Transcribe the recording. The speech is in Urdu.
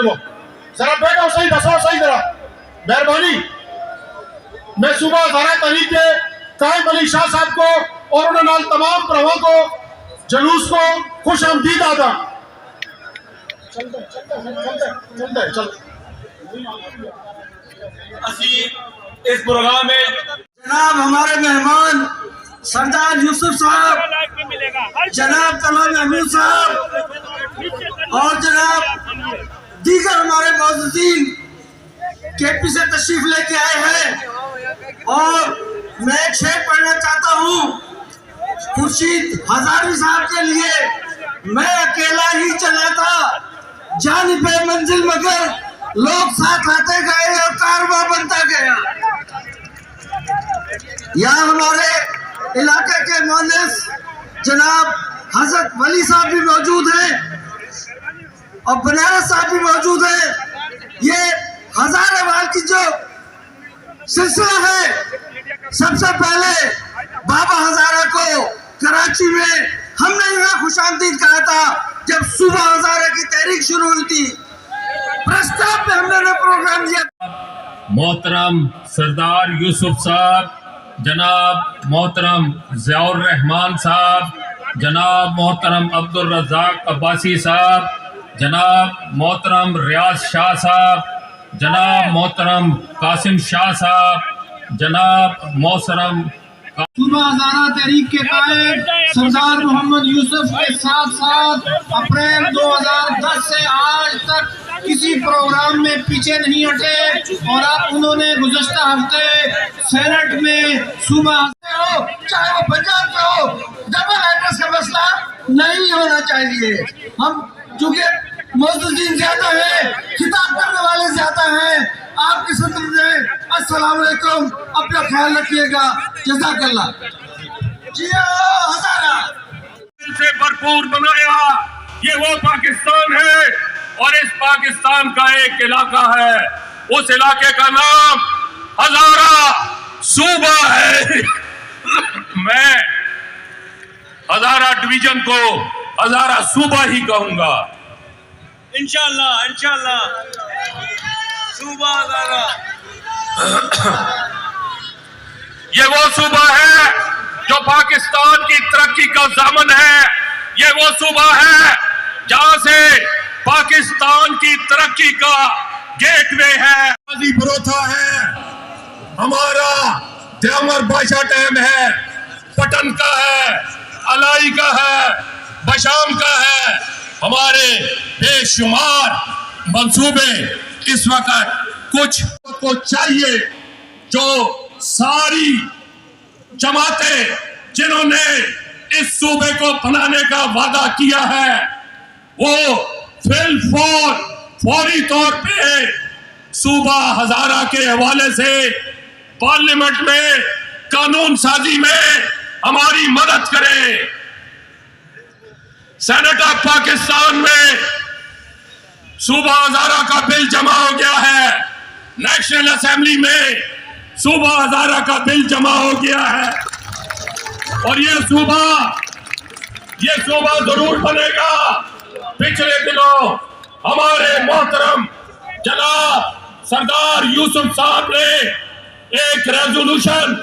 چلو ذرا بیٹھو صحیح بسو صحیح ذرا مہربانی. میں صوبہ ہزارہ تحریک کے قائم علی شاہ صاحب کو اور انہوں نال تمام پرواں کو جلوس کو خوش آمدید آدھا. چلتے اسی اس پروگرام میں جناب ہمارے مہمان سردار یوسف صاحب، جناب طلحہ محمود صاحب اور جناب دیگر ہمارے معززین کے پی سے تشریف لے کے آئے ہیں. اور میں ایک شعر پڑھنا چاہتا ہوں خورشید ہزاروی صاحب کے لیے. میں اکیلا ہی چلا تھا جانب منزل مگر لوگ ساتھ آتے گئے اور کارواں بنتا گیا. یہاں ہمارے علاقے کے مؤنس جناب حضرت ولی صاحب بھی موجود ہیں اور بنارس صاحب بھی موجود ہیں. یہ ہزارہ وال کی جو سلسلہ ہے، سب سے پہلے بابا ہزارہ کو کراچی میں ہم نے یہاں خوش آمدید کہا تھا جب صوبہ ہزارہ کی تحریک شروع ہوئی تھی. پریس کلب میں ہم نے پروگرام دیا. محترم سردار یوسف صاحب، جناب محترم ضیاء الرحمان صاحب، جناب محترم عبدالرزاق عباسی صاحب، جناب محترم ریاض شاہ صاحب، جناب محترم قاسم شاہ صاحب، جناب محترم صوبہ ہزارہ تحریک کے قائد سردار محمد یوسف کے ساتھ ساتھ اپریل 2010 سے آج تک کسی پروگرام میں پیچھے نہیں ہٹے. اور اب انہوں نے گزشتہ ہفتے سینٹ میں صوبہ ہو چاہے وہ پنجاب کا ہو ڈبل ایڈریس کا مسئلہ نہیں ہونا چاہیے. ہم چونکہ معززین زیادہ ہیں، خطاب کرنے والے زیادہ ہیں، آپ کی صدر میں السلام علیکم، اپنا خیال رکھیے گا. جزاک اللہ. ہزارہ سے بھرپور بنایا. یہ وہ پاکستان ہے اور اس پاکستان کا ایک علاقہ ہے، اس علاقے کا نام ہزارہ صوبہ ہے. میں ہزارہ ڈویژن کو ہزارہ صوبہ ہی کہوں گا انشاءاللہ صوبہ ہزارہ. یہ وہ صوبہ ہے جو پاکستان کی ترقی کا ضامن ہے. یہ وہ صوبہ ہے جہاں سے پاکستان کی ترقی کا گیٹ وے ہے. غازی بروتھا ہے ہمارا، دیامر بادشاہ ڈیم ہے، پٹن کا ہے، الائی کا ہے، بشام کا ہے. ہمارے بے شمار منصوبے اس وقت کچھ کو چاہیے جو ساری جماعتیں جنہوں نے اس صوبے کو بنانے کا وعدہ کیا ہے وہ فوری طور پہ صوبہ ہزارہ کے حوالے سے پارلیمنٹ میں قانون سازی میں ہماری مدد کرے. سینٹ آف پاکستان میں صوبہ ہزارہ کا بل جمع ہو گیا ہے، نیشنل اسمبلی میں صوبہ ہزارہ کا بل جمع ہو گیا ہے اور یہ صوبہ ضرور بنے گا. پچھلے دنوں ہمارے محترم جناب سردار یوسف صاحب نے ایک ریزولوشن